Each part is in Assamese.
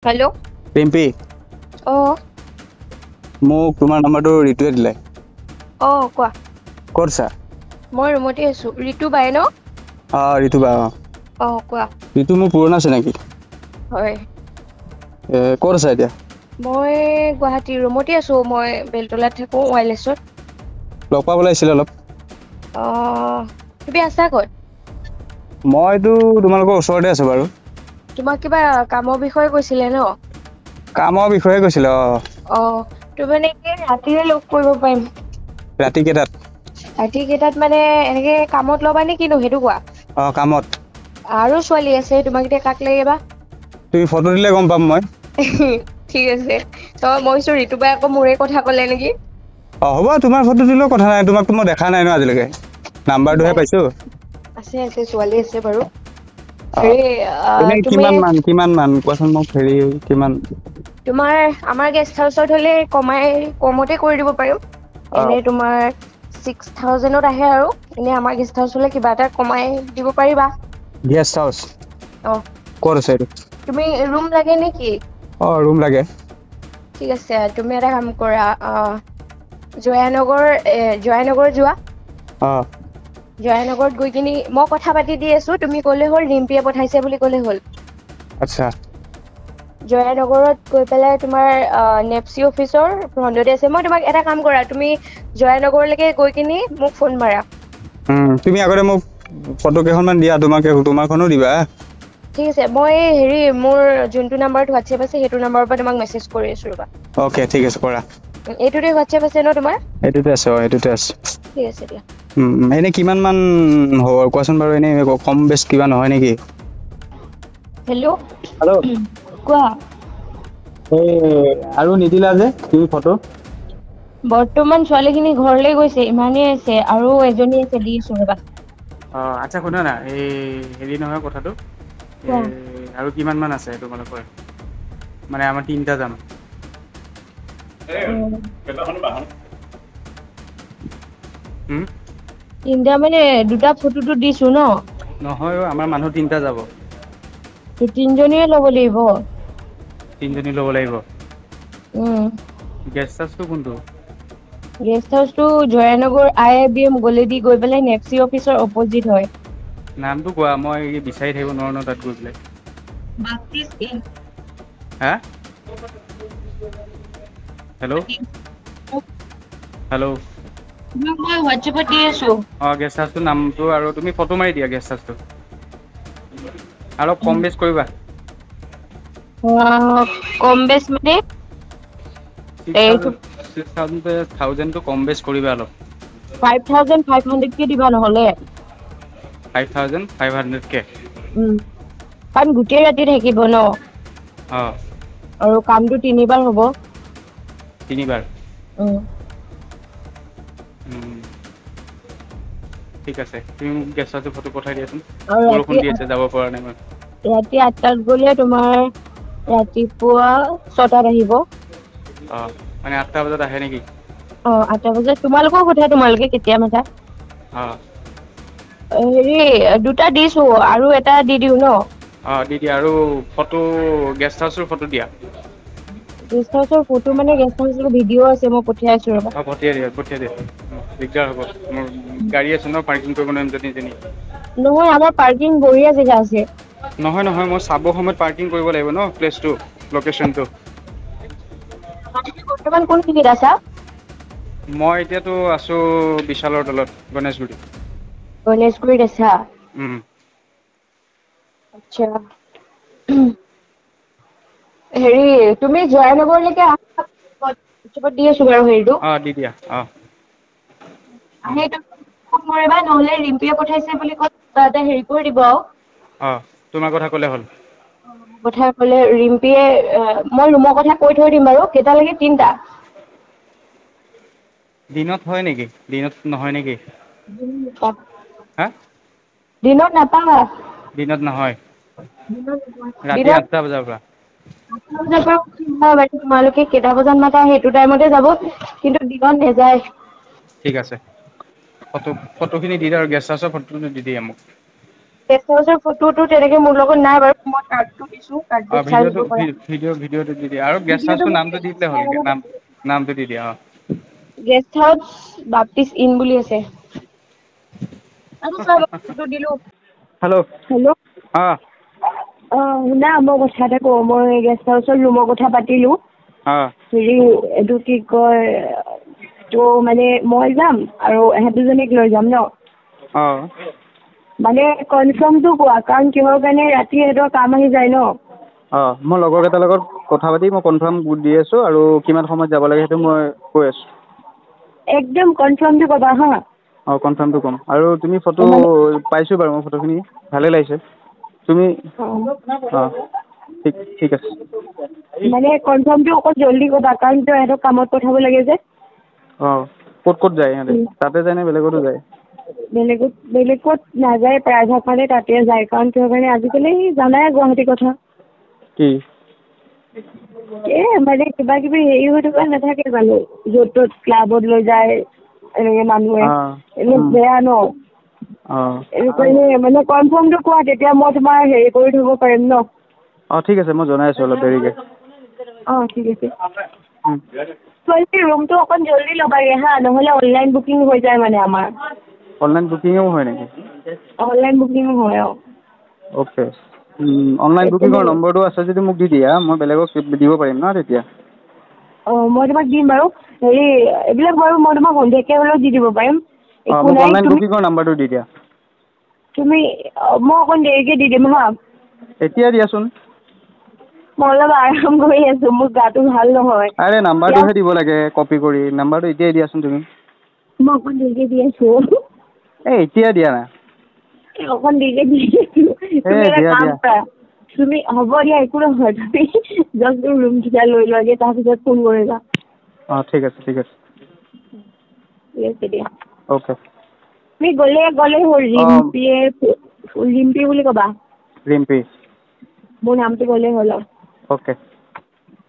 হেল্ল'। পিম্পি অ' মোক তোমাৰ নম্বৰটো ঋতুৱে দিলে। কোৱা। ক'ত আছা? মই ৰুমতে আছো। ঋতু বাই ন? ঋতু বা কোৱা। ঋতু মোৰ পুৰণা চিনাকি। হয়। ক'ত আছা এতিয়া? মই গুৱাহাটীৰ ৰুমতে আছো। মই বেলতলাত থাকো ৱাইলেছত। লগ পাব লাগিছিলে অলপ। তুমি আছা ক'ত? মইতো তোমালোকৰ ওচৰতে আছো বাৰু। তোমাক কিবা কামৰ বিষয়ে কৈছিলে ন? কামৰ বিষয়ে কৈছিলে তুমি মানে কি ৰাতিয়ে লগ কৰিব পাৰিম। ৰাতি কেইটাত? ৰাতি কেইটাত মানে এনেকে কামত ল'বা নে কিনো সেইটো কোৱা? কামত। আৰু ছোৱালী আছে, তোমাক এতিয়া কাক লাগে বা? তুমি ফটো দিলে গম পাম মই। ঠিক আছে। মই ঋতু বাই আকৌ মোৰে কথা ক'লে নেকি? হ'ব তোমাৰ ফটো দিলেও কথা নাই, তোমাকতো মই দেখা নাই ন আজিলৈকে। নাম্বাৰটোহে নাই, পাইছো। আছে ছোৱালী আছে বাৰু। অ' হেৰি এনেই তুমি কিমান মান কোৱাচোন মোক কিমান? তোমাৰ আমাৰ গেষ্ট হাউচত হ'লে কমতে কৰি দিব পাৰিম। অ' এনেই তোমাৰ 6,000ত আহে আৰু এনে আমাৰ গেষ্ট হাউচ হ'লে কিবা এটা কমাই দিব পাৰিবা। গেষ্ট হাউচ অ ক'ত আছে এইটো? তুমি ৰুম লাগে নেকি? ৰুম লাগে। ঠিক আছে, তুমি এটা কাম কৰা জয়ানগৰ যোৱা। অ'। জয়ানগৰত গৈ কিনি মই কথা পাতি দি আছো, তুমি ক'লে হ'ল ৰিম্পীয়ে পঠাইছে বুলি ক'লে হ'ল। আচ্ছা। জয়ানগৰত গৈ পেলাই তোমাৰ নেপচি অফিচৰ ফ্ৰন্টতে আছে। মই তোমাক এটা কাম কৰা তুমি জয়ানগৰলৈকে গৈ কিনি মোক ফোন মাৰা। তুমি আগতে মোক ফটো কেইখনমান দিয়া, তোমাৰখনো দিবা। ঠিক আছে, মই মোৰ যোনটো নাম্বাৰত হোৱাটছএপ আছে সেইটো নাম্বাৰৰ পৰা তোমাক মেছেজ কৰি আছো ৰবা। অ'কে ঠিক আছে কৰা। এইটোতে হোৱাটছএপ আছে ন তোমাৰ? এইটোতে আছে এইটোতে আছে। ঠিক আছে দিয়া। এনেই কিমান মান হ'ব কোৱাচোন বাৰু, এনেই কম বেছ কিবা নহয় নেকি? হেল্ল'। হেল্ল'। কোৱা। আৰু নিদিলা যে তুমি ফটো? বৰ্তমান ছোৱালীখিনি ঘৰলে গৈছে, ইমানেই আছে আৰু এজনী আছে দি আছো ৰবা। আচ্ছা শুনা না, হেৰি নহয় কথাটো কোৱা। আৰু কিমান মান আছে তোমালোকৰ? মানে আমাৰ তিনিটা যাম। তিনটা মানে দুটা ফটোটো দিছো ন? নহয় আমাৰ মানুহ তিনিটা যাব। তিনজনীয়ে ল'ব লাগিব। তিনিজনী ল'ব লাগিব। উম। গেষ্ট হাউচটো কোনটো? গেষ্ট হাউচটো জয়ানগৰ IIBM গলেদি গৈ পেলাই নেফচি অফিচৰ অপজিত হয়। নামটো কোৱা, মই বিচাৰি থাকিব নোৱাৰো ন তাত গৈ পেলাই। হা? হেল্ল'। হেল্ল'। তোমাক মই হোৱাটছএপত দি আছো। গেষ্ট হাউচটোৰ নামটো আৰু তুমি ফটো মাৰি দিয়া গেষ্ট হাউচটো। অলপ কম বেছ কৰিবা। কম বেছ মানে? এইটো 6,000টো কম বেছ কৰিবা অলপ। 5,500কে দিবা নহ'লে। 5,500কে? কাৰণ গোটেই ৰাতি থাকিব ন। অ'। আৰু কামটো তিনিবাৰ হ'ব। তিনিবাৰ? উম। ঠিক আছে, তুমি মোক গেষ্ট হাউচৰ ফটো পঠাই দিয়াচোন। আৰু বৰষুণ দি আছে যাব পৰা নাই মই। ৰাতি 8টাত গ'লে তোমাৰ ৰাতিপুৱা 6টাত আহিব। মানে 8টা বজাত আহে নেকি? 8টা বজাত, তোমালোকৰ কথা তোমালোকে কেতিয়া মাতা। অ'। দুটা দিছো আৰু এটা দি দিওঁ ন? দি দিয়া আৰু ফটো গেষ্ট হাউচৰ ফটো দিয়া। গেষ্ট হাউচৰ ফটো মানে গেষ্ট হাউচৰ ভিডিঅ' আছে মই পঠিয়াই আছো ৰবা। পঠিয়াই দিয়া দিগদাৰ হ'ব, মোৰ গাড়ী আছে ন পাৰ্কিং কৰিব নোৱাৰিম যেনি তেনি। নহয় আমাৰ পাৰ্কিং বঢ়িয়া জেগা আছে। নহয় মই চাব সময়ত পাৰ্কিং কৰিব লাগিব ন প্লেচটো, লোকেশ্যনটো। বৰ্তমান কোনখিনিত আছা? মই এতিয়াতো আছোঁ বিশালৰ তলত গণেশগুৰিত। গণেশগুৰিত আছা? উম। আচ্ছা। তুমি জয়ানগৰলৈকে আহা, হোৱাটছএপত দি আছো বাৰু হেৰিটো। দি দিয়া ফোন মাৰিবা নহ'লে ৰিম্পীয়ে পঠাইছে বুলি কৈ কিবা এটা হেৰি কৰি দিব আৰু। তোমাৰ কথা ক'লে হ'ল। কথা ক'লে ৰিম্পীয়ে, মই ৰুমৰ কথা কৈ থৈ দিম বাৰু, কেইটালৈকে 3টা? দিনত হয় নেকি, দিনত নহয় নেকি? হা? দিনত নাপাওঁ। দিনত নহয়, ৰাতি দিনত 8টা বজাৰ পৰা। 8টা বজাৰ পৰা তোমালোকে কেইটা বজাত মাতা সেইটো টাইমতে যাব, কিন্তু দিনত নেযায়। ঠিক আছে, ফটোখিনি দি দিয়া আৰু গেষ্ট হাউচৰ ফটোখিনি দি দিয়া মোক। গেষ্ট হাউচৰ ফটোটো তেনেকে মোৰ লগত নাই বাৰু মই কাৰ্ডটো দিছো কাৰ্ডটো চাই দিব পাৰা ভিডিঅ'টো দি দিয়া আৰু গেষ্ট হাউচৰ নামটো দি দিলে হ'ল নামটো দি দিয়া গেষ্ট হাউচ বাপ্তিছ ইন বুলি আছে আৰু চাব ফটো দিলো হেল্ল' হেল্ল' শুনা মই কথা এটা কওঁ মই গেষ্ট হাউচৰ ৰুমৰ কথা পাতিলো হেৰি এইটো কি কয় তো মানে মই যাম আৰু এহেঁত দুজনীক লৈ যাম ন মানে কনফাৰ্মটো কোৱা কাৰণ কিহৰ কাৰণে ৰাতি সিহঁতৰ কাম আহি যায় ন মই লগৰ কেইটাৰ লগত কথা পাতি মই কনফাৰ্ম দি আছো আৰু কিমান সময়ত যাব লাগে সেইটো মই কৈ আছো একদম কনফাৰ্মটো ক'বা হা কনফাৰ্মটো ক'ম আৰু তুমি ফটো পাইছো বাৰু মই ফটোখিনি ভালে লাগিছে তুমি ঠিক আছে মানে কনফাৰ্মটো অকণ জল্দি ক'বা কাৰণ তো সিহঁতক কামত পঠাব লাগে যে ক'ত যায় সিহঁতে তাতে যায় নে বেলেগতো যায় বেলেগত নাযায় প্ৰায়ভাগ মানে তাতে যায় কাৰণ কিহৰ কাৰণে আজিকালি জানাই গুৱাহাটীৰ কথা কি মানে কিবা কিবি হেৰি হৈ থকা নাথাকে জানো য'ত ত'ত ক্লাবত লৈ যায় এনেকে মানুহে এনেই বেয়া ন মানে কনফাৰ্মটো কোৱা তেতিয়া মই তোমাৰ হেৰি কৰি থব পাৰিম ন ঠিক আছে মই জনাই আছো অলপ দেৰিকে ঠিক আছে ৰুমটো অকণ জল্দি ল'বাগে হা নহ'লে অনলাইন বুকিং হৈ যায় মানে আমাৰ অনলাইন বুকিঙো হয় নেকি অনলাইন বুকিং হয় অ'কে অনলাইন বুকিঙৰ নম্বৰটো আছে যদি মোক দি দিয়া মই বেলেগক দিব পাৰিম ন তেতিয়া মই তোমাক দিম বাৰু হেৰি এইবিলাক বাৰু মই তোমাক সন্ধিয়াকৈ হ'লেও দি দিব পাৰিম একো মোক নাই অনলাইন বুকিঙৰ নাম্বাৰটো দি দিয়া তুমি মই অকণ দেৰিকৈ দি দিম হা এতিয়া দিয়াচোন মই অলপ আৰাম কৰি আছো মোৰ গাটো ভাল নহয় আৰে নাম্বাৰটোহে দিব লাগে কপি কৰি নাম্বাৰটো এতিয়াই দিয়াচোন তুমি মই অকণ দেৰিকৈ দি আছো এতিয়া দিয়া না অকণ দেৰিকৈ দি আছো তুমি এটা কাম কৰা তুমি হ'ব দিয়া একো নহয় তুমি জাষ্ট ৰুমকেইটা লৈ লোৱাগে তাৰপিছত ফোন কৰিবা ঠিক আছে ঠিক আছে দিয়া অ'কে তুমি গ'লে হ'ল ৰিম্পী বুলি ক'বা ৰিম্পী মোৰ নামটো গ'লেই হ'ল অ'কে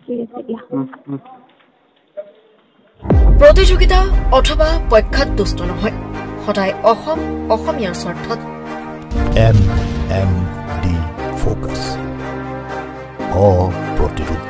ঠিক আছে দিয়া প্ৰতিযোগিতা অথবা পক্ষত দুষ্ট নহয় সদায় অসমীয়াৰ স্বাৰ্থত MMD ফোকাস অপ্ৰতিৰোধ